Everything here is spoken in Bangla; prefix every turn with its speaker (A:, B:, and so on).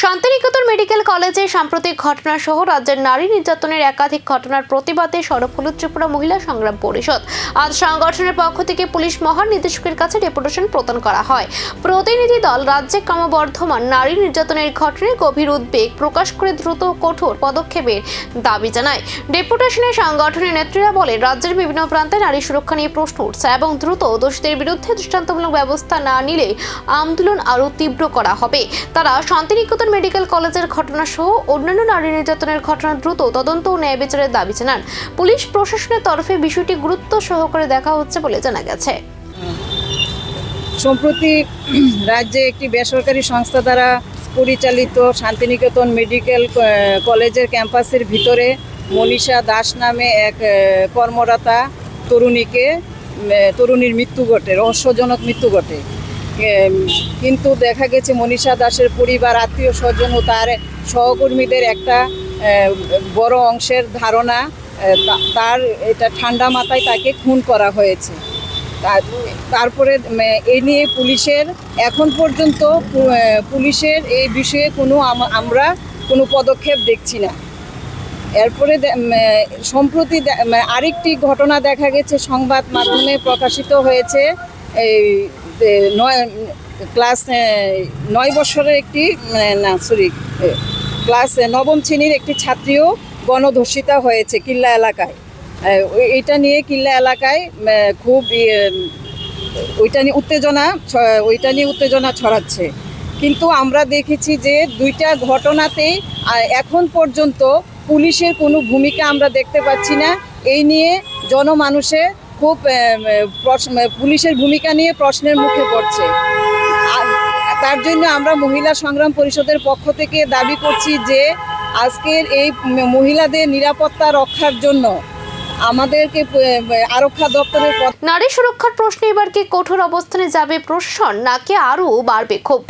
A: শান্তিনিকেতন মেডিকেল কলেজে সাম্প্রতিক ঘটনা সহ রাজ্যের নারী নির্যাতনের একাধিক ঘটনার প্রতিবাদে সরব হল ত্রিপুরা মহিলা সংগ্রাম পরিষদ। আজ সংগঠনের পক্ষ থেকে পুলিশ মহানির্দেশকের কাছে ডেপুটেশন প্রদান করা হয়। প্রতিনিধি দল রাজ্যে ক্রমবর্ধমান নারী নির্যাতনের ঘটনায় গভীর উদ্বেগ প্রকাশ করে দ্রুত কঠোর পদক্ষেপের দাবি জানায়। ডেপুটেশনে সংগঠনের নেত্রীরা বলে, রাজ্যের বিভিন্ন প্রান্তে নারী সুরক্ষা নিয়ে প্রশ্ন উঠছে এবং দ্রুত দোষীদের বিরুদ্ধে দৃষ্টান্তমূলক ব্যবস্থা না নিলে আন্দোলন আরও তীব্র করা হবে। তারা শান্তিনিকেতন মেডিকেল কলেজের ঘটনা সহ অন্যান্য নারী নির্যাতনের ঘটনা দ্রুত তদন্ত ও ন্যায় বিচারের দাবি জানান। পুলিশ প্রশাসনের তরফে বিষয়টি গুরুত্ব সহকারে দেখা হচ্ছে বলে জানা গেছে।
B: সম্প্রতি রাজ্যে একটি বেসরকারি সংস্থা দ্বারা পরিচালিত শান্তিনিকেতন মেডিকেল কলেজের ক্যাম্পাসের ভিতরে মনীষা দাস নামে এক কর্মরতা তরুণীর মৃত্যু ঘটে, রহস্যজনক মৃত্যু ঘটে। কিন্তু দেখা গেছে মনীষা দাসের পরিবার, আত্মীয় স্বজন ও তার সহকর্মীদের একটা বড় অংশের ধারণা তার এটা ঠান্ডা মাথায় তাকে খুন করা হয়েছে। তারপরে এই নিয়ে এখন পর্যন্ত পুলিশের এই বিষয়ে আমরা কোনো পদক্ষেপ দেখছি না। এরপরে সম্প্রতি আরেকটি ঘটনা দেখা গেছে, সংবাদ মাধ্যমে প্রকাশিত হয়েছে। এই ক্লাস 9 বছরের একটি ক্লাস 9ম শ্রেণীর একটি ছাত্রীও গণধর্ষিতা হয়েছে কিল্লা এলাকায়। এটা নিয়ে কিল্লা এলাকায় খুব ওইটা নিয়ে উত্তেজনা ছড়াচ্ছে। কিন্তু আমরা দেখেছি যে দুইটা ঘটনাতেই এখন পর্যন্ত পুলিশের কোনো ভূমিকা আমরা দেখতে পাচ্ছি না। এই নিয়ে জনমানুষে খুব পুলিশের ভূমিকা নিয়ে প্রশ্নের মুখে পড়ছে। তার জন্য আমরা মহিলা সংগ্রাম পরিষদের পক্ষ থেকে দাবি করছি যে আজকের এই মহিলাদের নিরাপত্তা রক্ষার জন্য আমাদেরকে আরক্ষা দপ্তরের
A: নারী সুরক্ষার প্রশ্নে এবার কি কঠোর অবস্থানে যাবে প্রশাসন, নাকি আরও বাড়বে ক্ষোভ?